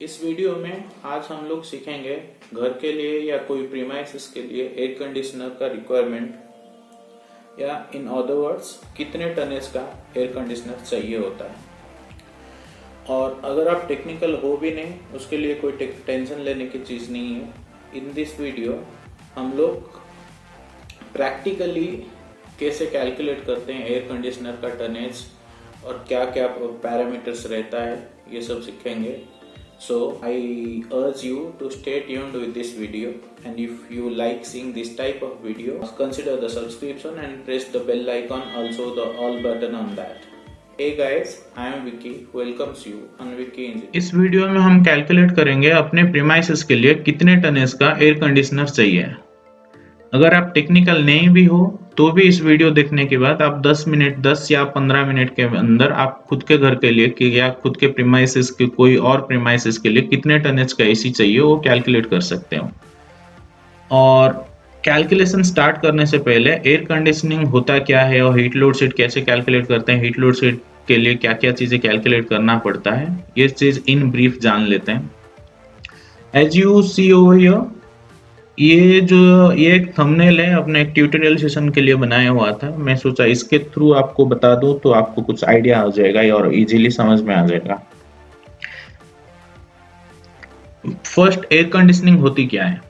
इस वीडियो में आज हम लोग सीखेंगे घर के लिए या कोई प्रीमाइसेस के लिए एयर कंडीशनर का रिक्वायरमेंट या इन अदर वर्ड्स कितने टनेज का एयर कंडीशनर चाहिए होता है। और अगर आप टेक्निकल हो भी नहीं, उसके लिए कोई टेंशन लेने की चीज़ नहीं है। इन दिस वीडियो हम लोग प्रैक्टिकली कैसे कैलकुलेट करते हैं एयर कंडीशनर का टनेज और क्या क्या पैरामीटर्स रहता है, ये सब सीखेंगे। So I urge you to stay tuned with this video, and if you like seeing this type of video, consider the subscription and press the bell icon, also the all button on that. Hey guys, I am Vicky, welcomes you on Vicky Engineering। इस video में हम calculate करेंगे अपने premises के लिए कितने tonnage का air conditioner चाहिए। अगर आप टेक्निकल नहीं भी हो तो भी इस वीडियो देखने के बाद आप 10 या 15 मिनट के अंदर आप खुद के घर के लिए या खुद के प्रीमाइसेस के कोई और प्रीमाइसेस के लिए कितने टनेज का एसी चाहिए वो कैलकुलेट कर सकते हो। और कैलकुलेशन स्टार्ट करने से पहले एयर कंडीशनिंग होता क्या है और हीट लोड शीट कैसे कैलकुलेट करते हैं, हीट लोड शीट के लिए क्या क्या चीजें कैलकुलेट करना पड़ता है, ये चीज इन ब्रीफ जान लेते हैं। As you see over here, ये एक थंबनेल है, अपने एक ट्यूटोरियल सेशन के लिए बनाया हुआ था। मैं सोचा इसके थ्रू आपको बता दूं तो आपको कुछ आइडिया आ जाएगा और इजीली समझ में आ जाएगा। फर्स्ट, एयर कंडीशनिंग होती क्या है।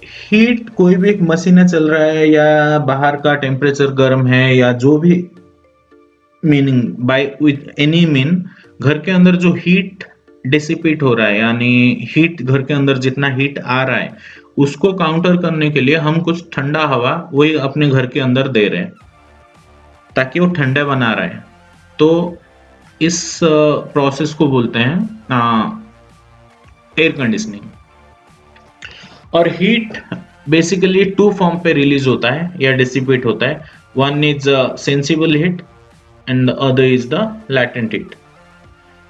हीट, कोई भी एक मशीन चल रहा है या बाहर का टेम्परेचर गर्म है या जो भी meaning bye with any mean, घर के अंदर जो हीट डिसिपेट हो रहा है, यानी हीट घर के अंदर जितना हीट आ रहा है उसको काउंटर करने के लिए हम कुछ ठंडा हवा वही अपने घर के अंदर दे रहे हैं ताकि वो ठंडा बना रहा है। तो इस प्रोसेस को बोलते हैं एयर कंडीशनिंग। और हीट बेसिकली टू फॉर्म पे रिलीज होता है या डिसिपेट होता है। One is sensible heat and the other is the latent heat.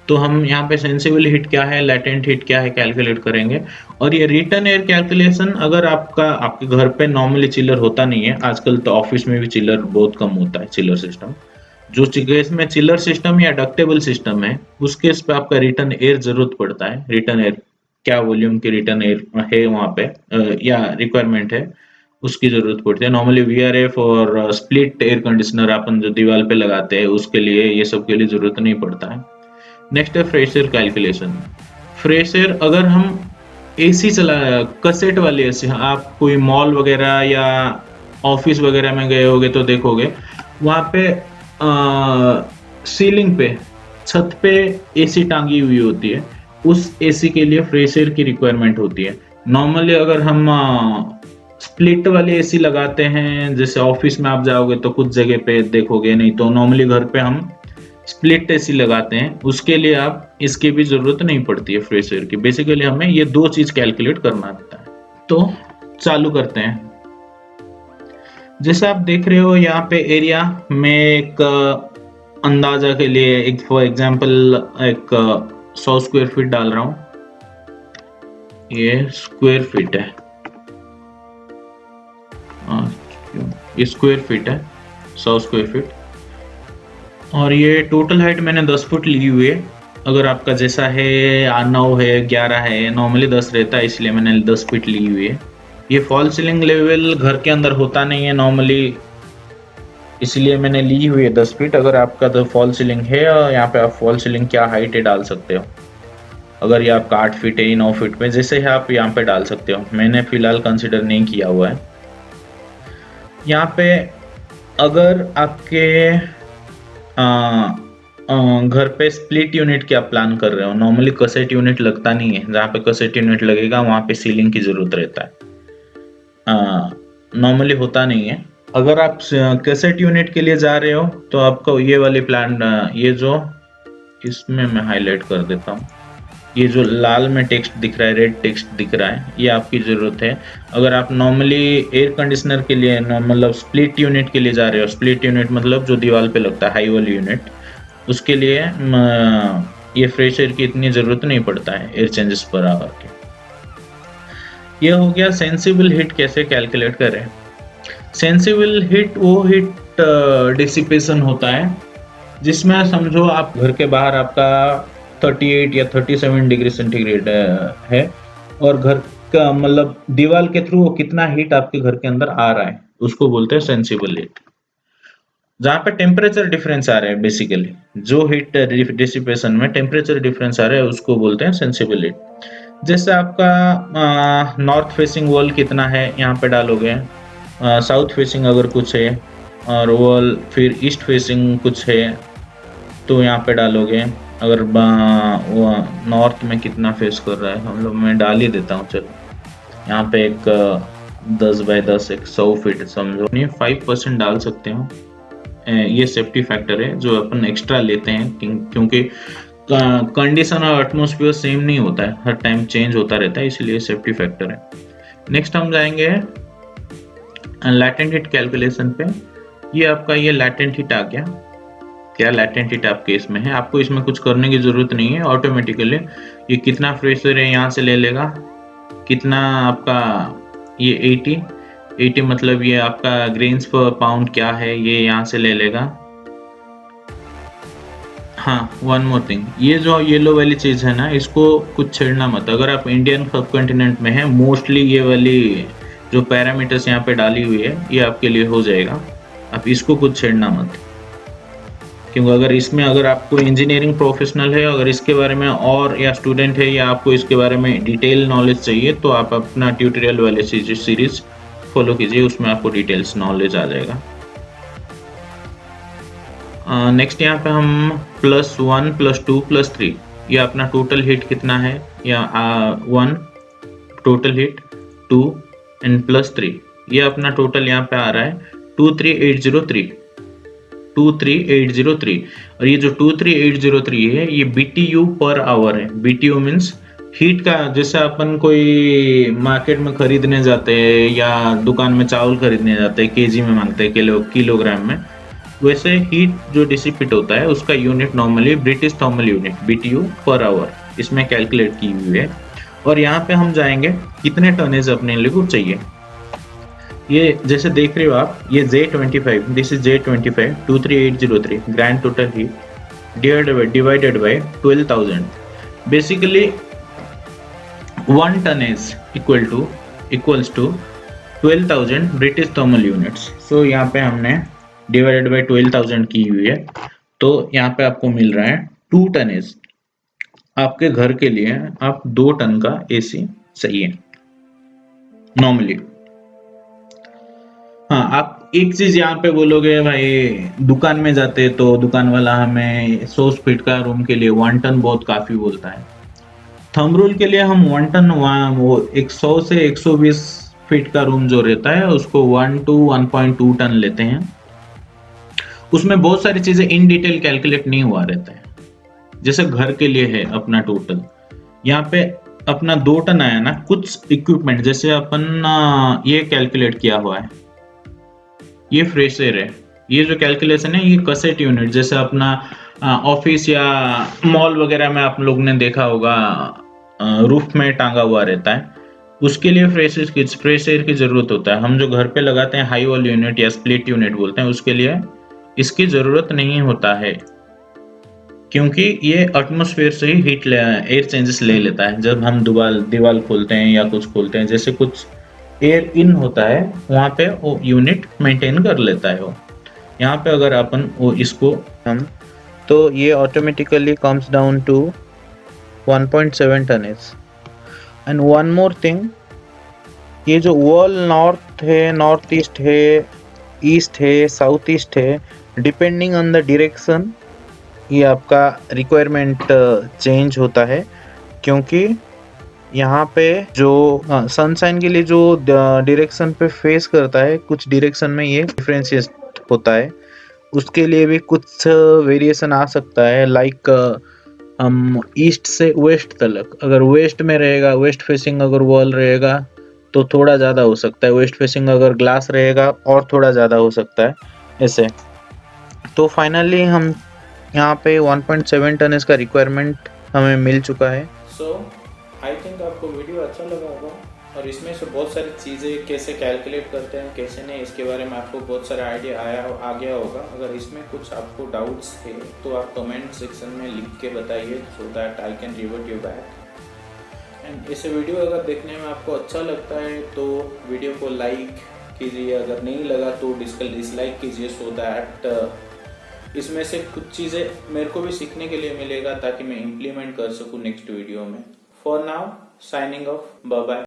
तो हम यहाँ पे सेंसिबल हीट क्या है, लैटेंट हीट क्या है कैलकुलेट करेंगे। और ये रिटर्न एयर कैलकुलेशन, अगर आपके घर पे नॉर्मली चिलर होता नहीं है, आजकल तो ऑफिस में भी चिलर बहुत कम होता है, चिलर सिस्टम, जो केस में चिलर सिस्टम या डक्टेबल सिस्टम है उस केस पे आपका रिटर्न एयर जरूरत पड़ता है। रिटर्न एयर क्या वॉल्यूम की रिटर्न एयर है वहाँ पे या रिक्वायरमेंट है, उसकी जरूरत पड़ती है। नॉर्मली वीआरएफ और स्प्लिट एयर कंडीशनर अपन जो दीवार पे लगाते हैं उसके लिए ये सब के लिए जरूरत नहीं पड़ता है। नेक्स्ट है fresh air calculation. Fresh air, अगर हम एसी चला, कसेट वाले एसी, आप कोई मॉल वगैरह या ऑफिस वगैरह में गए होगे तो देखोगे वहाँ पे सीलिंग पे, छत पे एसी टांगी हुई होती है। उस एसी के लिए फ्रेश एयर की रिक्वायरमेंट होती है। नॉर्मली अगर हम स्प्लिट वाले एसी लगाते हैं, जैसे ऑफिस में आप जाओगे तो कुछ जगह पे देखोगे, नहीं तो नॉर्मली घर पे हम स्प्लिट एसी लगाते हैं, उसके लिए आप इसकी भी जरूरत नहीं पड़ती है फ्रेश एयर की। बेसिकली हमें ये दो चीज कैलकुलेट करना होता है। तो चालू करते हैं। जैसे आप देख रहे हो यहाँ पे एरिया में एक अंदाजा के लिए एक फॉर एग्जांपल एक 100 स्क्वायर फीट डाल रहा हूं। ये स्क्वायर फीट है, ये स्क्वायर फीट है, 100 स्क्वायर फीट। और ये टोटल हाइट मैंने 10 फुट ली हुई है। अगर आपका जैसा है 9 है, 11 है, नॉर्मली 10 रहता है, इसलिए मैंने 10 फीट ली हुई है। ये फॉल सीलिंग लेवल घर के अंदर होता नहीं है नॉर्मली, इसलिए मैंने ली हुई है 10 फीट। अगर आपका तो फॉल सीलिंग है, यहाँ पे आप फॉल सीलिंग क्या हाइट है डाल सकते हो। अगर ये आपका 8 फीट है, 9 फीट में जैसे है आप यहाँ पे डाल सकते हो। मैंने फिलहाल कंसिडर नहीं किया हुआ है। यहाँ पे अगर आपके घर पे स्प्लिट यूनिट क्या प्लान कर रहे हो, नॉर्मली कसेट यूनिट लगता नहीं है। जहाँ पे कसेट यूनिट लगेगा वहाँ पे सीलिंग की जरूरत रहता है, नॉर्मली होता नहीं है। अगर आप कसेट यूनिट के लिए जा रहे हो तो आपको ये वाली प्लान, ये जो इसमें मैं हाईलाइट कर देता हूँ, ये जो लाल में टेक्स्ट दिख रहा है, रेड टेक्स्ट दिख रहा है, ये आपकी जरूरत है। अगर आप नॉर्मली एयर कंडीशनर के लिए मतलब स्प्लिट यूनिट के लिए जा रहे हो, स्प्लिट यूनिट मतलब जो दीवार पे लगता है हाई वाली यूनिट, उसके लिए ये फ्रेश एयर की इतनी जरूरत नहीं पड़ता है एयर चेंजेस पर आवर के। ये हो गया सेंसिबल हीट कैसे कैलकुलेट करें। सेंसिबल हीट वो हीट डिसिपेशन होता है जिसमें समझो आप घर के बाहर आपका 38 या 37 डिग्री सेंटीग्रेड है, और घर का मतलब दीवार के थ्रू वो कितना हीट आपके घर के अंदर आ रहा है उसको बोलते हैं सेंसिबल हीट। जहाँ पे टेम्परेचर डिफरेंस आ रहा है, बेसिकली जो हीट डिसिपेशन में टेम्परेचर डिफरेंस आ रहा है उसको बोलते हैं सेंसिबल हीट। जैसे आपका नॉर्थ फेसिंग वॉल कितना है यहाँ पे डालोगे, साउथ फेसिंग अगर कुछ है और वॉल फिर ईस्ट फेसिंग कुछ है तो यहाँ पे डालोगे। अगर नॉर्थ में कितना फेस कर रहा है हम लोग, मैं डाल ही देता हूँ चलो। यहाँ पे एक 10 बाय 10 एक 100 फीट समझो, नहीं 5% डाल सकते हो। ये सेफ्टी फैक्टर है जो अपन एक्स्ट्रा लेते हैं क्योंकि कंडीशन और एटमॉस्फेयर सेम नहीं होता है, हर टाइम चेंज होता रहता है, इसलिए सेफ्टी फैक्टर है। नेक्स्ट हम जाएंगे लैटेंट हीट कैलकुलेशन पे। ये आपका ये लैटेंट हीट आ गया। क्या लैटेंट हीट आपके इसमें है, आपको इसमें कुछ करने की जरूरत नहीं है, ऑटोमेटिकली ये कितना प्रेशर है यहाँ से ले लेगा, कितना आपका ये 80 मतलब ये आपका ग्रेन्स पर पाउंड क्या है ये यहाँ से ले लेगा। हाँ, वन मोर थिंग, ये जो येलो वाली चीज है ना इसको कुछ छेड़ना मत। अगर आप इंडियन सब कॉन्टिनेंट में है मोस्टली ये वाली जो पैरामीटर्स यहाँ पे डाली हुई है ये आपके लिए हो जाएगा, आप इसको कुछ छेड़ना मत। क्योंकि अगर इसमें अगर आपको इंजीनियरिंग प्रोफेशनल है, अगर इसके बारे में और या स्टूडेंट है या आपको इसके बारे में डिटेल नॉलेज चाहिए तो आप अपना ट्यूटोरियल वाले सीरीज फॉलो कीजिए, उसमें आपको डिटेल्स नॉलेज आ जाएगा। नेक्स्ट यहाँ पे हम +1 +2 +3 ये अपना टोटल हीट कितना है, या 1 टोटल हीट 2 एंड +3 ये अपना टोटल यहाँ पे आ रहा है 23803 और ये जो 23803 है ये BTU पर आवर है। BTU मीन्स हीट का, जैसे अपन कोई मार्केट में खरीदने जाते हैं या दुकान में चावल खरीदने जाते हैं केजी में मांगते हैं किलोग्राम में, वैसे हीट जो डिसिपेट होता है उसका unit normally British thermal unit BTU per hour इसमें कैलकुलेट की हुई है। और यहाँ पे हम जाएंगे कितने टनेज अपने लिए को चाहिए। ये जैसे देख रहे हो आप, ये J25 this is J25 23803 grand total heat divided by 12,000, basically 1 tonnage equals to 12,000 British thermal units. So यहाँ पे हमने डिवाइडेड बाय 12,000 की हुई है, तो यहाँ पे आपको मिल रहा है 2 टनेज। आपके घर के लिए आप 2 टन का AC चाहिए नॉर्मली। हाँ, आप एक चीज यहाँ पे बोलोगे भाई दुकान में जाते तो दुकान वाला हमें 100 फीट का रूम के लिए 1 टन बहुत काफी बोलता है। थंब रूल के लिए हम 1 टन वो 100 से 120 फीट का रूम जो रहता है उसको 1 to 1.2 टन लेते हैं। उसमें बहुत सारी चीजें इन डिटेल कैलकुलेट नहीं हुआ रहता है। जैसे घर के लिए है अपना टोटल, यहाँ पे अपना 2 टन आया ना, कुछ इक्विपमेंट जैसे अपन ये कैलकुलेट किया हुआ है, ये फ्रेश एयर है। ये जो कैलकुलेशन है ये कसेट यूनिट, जैसे अपना ऑफिस या मॉल वगैरह में आप लोग ने देखा होगा रूफ में टांगा हुआ रहता है, उसके लिए फ्रेश एयर की जरूरत होता है। हम जो घर पे लगाते हैं हाई वॉल यूनिट या स्प्लिट यूनिट बोलते हैं, उसके लिए इसकी जरूरत नहीं होता है क्योंकि ये एटमॉस्फेयर से ही हीट एयर चेंजेस ले लेता है। जब हम दीवार खोलते हैं या कुछ खोलते हैं, जैसे कुछ एयर इन होता है वहां पे वो यूनिट मेंटेन कर लेता है वो। यहाँ पे अगर अपन वो इसको हम, तो ये automatically comes down to 1.7 tonnage. And one more thing, ये जो वॉल नॉर्थ है, नॉर्थ ईस्ट है, ईस्ट है, साउथ ईस्ट है, डिपेंडिंग ऑन द डायरेक्शन ये आपका रिक्वायरमेंट चेंज होता है। क्योंकि यहाँ पे जो सनशाइन के लिए जो डायरेक्शन पे फेस करता है, कुछ डायरेक्शन में ये डिफरेंशिएट होता है, उसके लिए भी कुछ वेरिएशन आ सकता है। लाइक हम ईस्ट से वेस्ट तक, अगर वेस्ट में रहेगा, वेस्ट फेसिंग अगर वॉल रहेगा तो थोड़ा ज़्यादा हो सकता है, वेस्ट फेसिंग अगर ग्लास रहेगा और थोड़ा ज़्यादा हो सकता है ऐसे। तो फाइनली हम यहाँ पे 1.7 टन इसका रिक्वायरमेंट हमें मिल चुका है। सो आई थिंक आपको वीडियो अच्छा लगा होगा। और इसमें से बहुत सारी चीज़ें कैसे कैलकुलेट करते हैं कैसे नहीं, इसके बारे में आपको बहुत सारा आइडिया आ गया होगा। अगर इसमें कुछ आपको डाउट्स थे तो आप कमेंट सेक्शन में लिख के बताइए, so that I can revert you back. And इस वीडियो अगर देखने में आपको अच्छा लगता है तो वीडियो को लाइक कीजिए, अगर नहीं लगा तो डिसलाइक कीजिए, सो दैट इसमें से कुछ चीज़ें मेरे को भी सीखने के लिए मिलेगा ताकि मैं इम्प्लीमेंट कर सकूँ नेक्स्ट वीडियो में। For now signing off, bye bye.